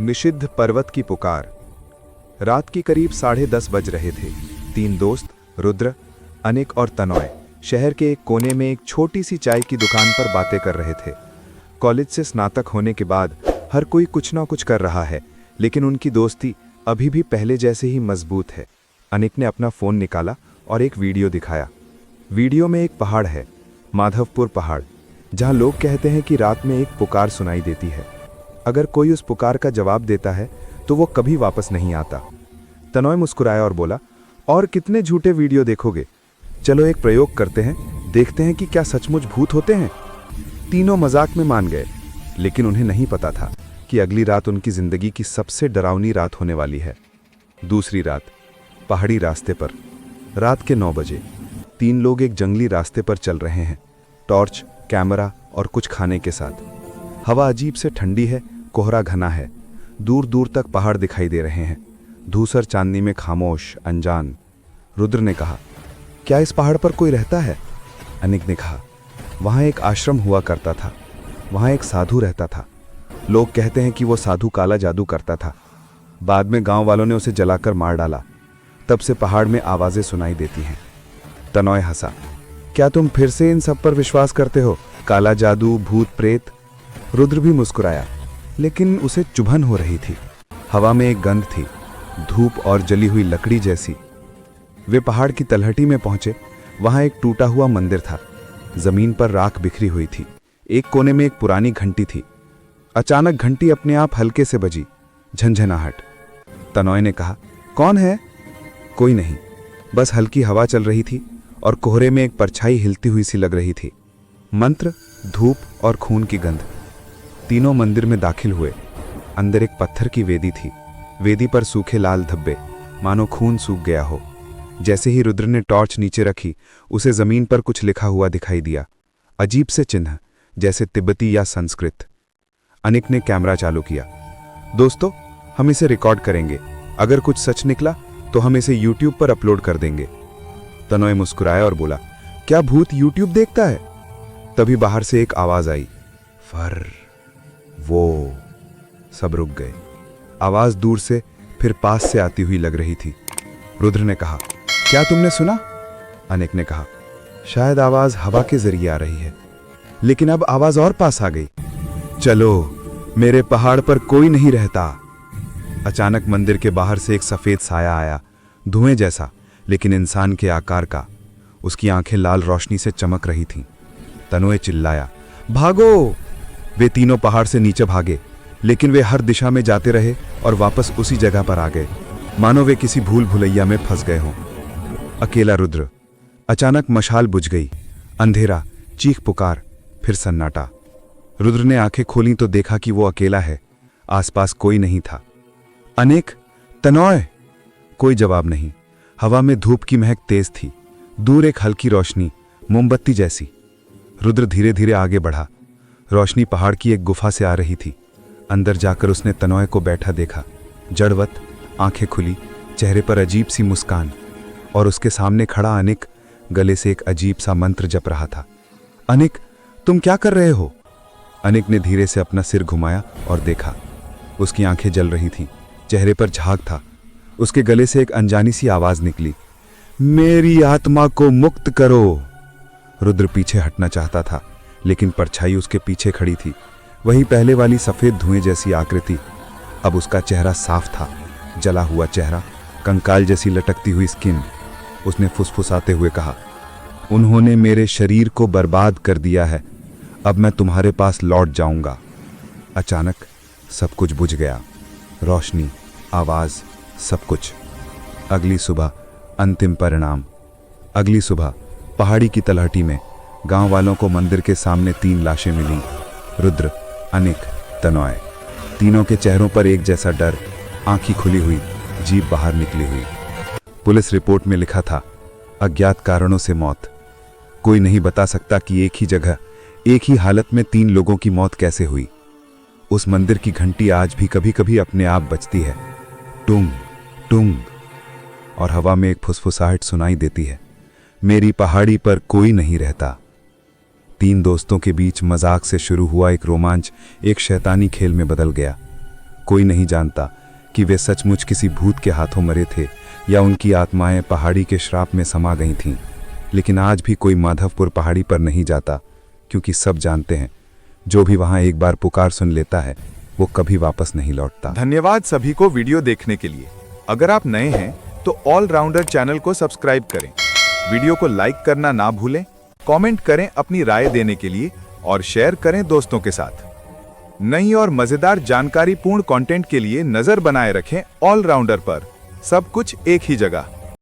निषिद्ध पर्वत की पुकार। रात की करीब 10:30 बज रहे थे। तीन दोस्त रुद्र, अनिक और तनॉय शहर के एक कोने में एक छोटी सी चाय की दुकान पर बातें कर रहे थे। कॉलेज से स्नातक होने के बाद हर कोई कुछ ना कुछ कर रहा है, लेकिन उनकी दोस्ती अभी भी पहले जैसे ही मजबूत है। अनिक ने अपना फ़ोन निकाला और एक वीडियो दिखाया। वीडियो में एक पहाड़ है, माधवपुर पहाड़, जहां लोग कहते हैं कि रात में एक पुकार सुनाई देती है। अगर कोई उस पुकार का जवाब देता है तो वो कभी वापस नहीं आता। तनॉय मुस्कुराया और बोला, और कितने झूठे वीडियो देखोगे? चलो एक प्रयोग करते हैं, देखते हैं कि क्या सचमुच भूत होते हैं। तीनों मजाक में मान गए, लेकिन उन्हें नहीं पता था कि अगली रात उनकी जिंदगी की सबसे डरावनी रात होने वाली है। दूसरी रात, पहाड़ी रास्ते पर। रात के 9 बजे तीन लोग एक जंगली रास्ते पर चल रहे हैं, टॉर्च, कैमरा और कुछ खाने के साथ। हवा अजीब से ठंडी है, कोहरा घना है, दूर दूर तक पहाड़ दिखाई दे रहे हैं, धूसर चांदनी में खामोश, अनजान। रुद्र ने कहा, क्या इस पहाड़ पर कोई रहता है? अनिक ने कहा, वहाँ एक आश्रम हुआ करता था, वहाँ एक साधु रहता था। लोग कहते हैं कि वो साधु काला जादू करता था। बाद में गांव वालों ने उसे जलाकर मार डाला। तब से पहाड़ में आवाज़ें सुनाई देती हैं। तनॉय हंसा, क्या तुम फिर से इन सब पर विश्वास करते हो? काला जादू, भूत प्रेत? रुद्र भी मुस्कुराया, लेकिन उसे चुभन हो रही थी। हवा में एक गंध थी, धूप और जली हुई लकड़ी जैसी। वे पहाड़ की तलहटी में पहुंचे। वहां एक टूटा हुआ मंदिर था, जमीन पर राख बिखरी हुई थी। एक कोने में एक पुरानी घंटी थी। अचानक घंटी अपने आप हल्के से बजी, झंझनाहट। तनॉय ने कहा, कौन है? कोई नहीं, बस हल्की हवा चल रही थी और कोहरे में एक परछाई हिलती हुई सी लग रही थी। मंत्र, धूप और खून की गंध। तीनों मंदिर में दाखिल हुए। अंदर एक पत्थर की वेदी थी। वेदी पर सूखे लाल धब्बे, मानो खून सूख गया हो। जैसे ही रुद्र ने टॉर्च नीचे रखी, उसे जमीन पर कुछ लिखा हुआ दिखाई दिया, अजीब से चिन्ह, जैसे तिब्बती या संस्कृत। अनिक ने कैमरा चालू किया। दोस्तों, हम इसे रिकॉर्ड करेंगे। अगर कुछ सच निकला तो हम इसे यूट्यूब पर अपलोड कर देंगे। तनॉय मुस्कुराया और बोला, क्या भूत यूट्यूब देखता है? तभी बाहर से एक आवाज आई, फर। वो सब रुक गए। आवाज दूर से फिर पास से आती हुई लग रही थी। रुद्र ने कहा, क्या तुमने सुना? अनिक ने कहा, शायद आवाज हवा के जरिए आ रही है। लेकिन अब आवाज और पास आ गई। चलो, मेरे पहाड़ पर कोई नहीं रहता। अचानक मंदिर के बाहर से एक सफेद साया आया, धुएं जैसा, लेकिन इंसान के आकार का। उसकी आंखें लाल रोशनी से चमक रही थीं। तनॉय चिल्लाया, भागो! वे तीनों पहाड़ से नीचे भागे, लेकिन वे हर दिशा में जाते रहे और वापस उसी जगह पर आ गए, मानो वे किसी भूल भुलैया में फंस गए हों। अकेला रुद्र। अचानक मशाल बुझ गई। अंधेरा, चीख पुकार, फिर सन्नाटा। रुद्र ने आंखें खोली तो देखा कि वो अकेला है। आसपास कोई नहीं था। अनिक, तनॉय! कोई जवाब नहीं। हवा में धूप की महक तेज थी। दूर एक हल्की रोशनी, मोमबत्ती जैसी। रुद्र धीरे धीरे आगे बढ़ा। रोशनी पहाड़ की एक गुफा से आ रही थी। अंदर जाकर उसने तनॉय को बैठा देखा, जड़वत, आंखें खुली, चेहरे पर अजीब सी मुस्कान। और उसके सामने खड़ा अनिक गले से एक अजीब सा मंत्र जप रहा था। अनिक, तुम क्या कर रहे हो? अनिक ने धीरे से अपना सिर घुमाया और देखा। उसकी आंखें जल रही थीं, चेहरे पर झाग था। उसके गले से एक अनजानी सी आवाज निकली, मेरी आत्मा को मुक्त करो। रुद्र पीछे हटना चाहता था, लेकिन परछाई उसके पीछे खड़ी थी, वही पहले वाली सफेद धुएं जैसी आकृति। अब उसका चेहरा साफ था, जला हुआ चेहरा, कंकाल जैसी लटकती हुई स्किन। उसने फुसफुसाते हुए कहा, उन्होंने मेरे शरीर को बर्बाद कर दिया है, अब मैं तुम्हारे पास लौट जाऊंगा। अचानक सब कुछ बुझ गया, रोशनी, आवाज, सब कुछ। अगली सुबह अंतिम परिणाम। अगली सुबह पहाड़ी की तलहटी में गांव वालों को मंदिर के सामने 3 लाशें मिलीं। रुद्र, अनिक, तनॉय। तीनों के चेहरों पर एक जैसा डर, आंखें खुली हुई, जीभ बाहर निकली हुई। पुलिस रिपोर्ट में लिखा था, अज्ञात कारणों से मौत। कोई नहीं बता सकता कि एक ही जगह, एक ही हालत में 3 लोगों की मौत कैसे हुई। उस मंदिर की घंटी आज भी कभी कभी अपने आप बजती है, टुंग टुंग, और हवा में एक फुसफुसाहट सुनाई देती है, मेरी पहाड़ी पर कोई नहीं रहता। 3 दोस्तों के बीच मजाक से शुरू हुआ एक रोमांच एक शैतानी खेल में बदल गया। कोई नहीं जानता कि वे सचमुच किसी भूत के हाथों मरे थे या उनकी आत्माएं पहाड़ी के श्राप में समा गई थीं। लेकिन आज भी कोई माधवपुर पहाड़ी पर नहीं जाता, क्योंकि सब जानते हैं जो भी वहां एक बार पुकार सुन लेता है वो कभी वापस नहीं लौटता। धन्यवाद सभी को वीडियो देखने के लिए। अगर आप नए हैं तो ऑलराउंडर चैनल को सब्सक्राइब करें, वीडियो को लाइक करना ना भूलें, कमेंट करें अपनी राय देने के लिए और शेयर करें दोस्तों के साथ। नई और मजेदार जानकारी पूर्ण कंटेंट के लिए नजर बनाए रखें ऑलराउंडर पर। सब कुछ एक ही जगह।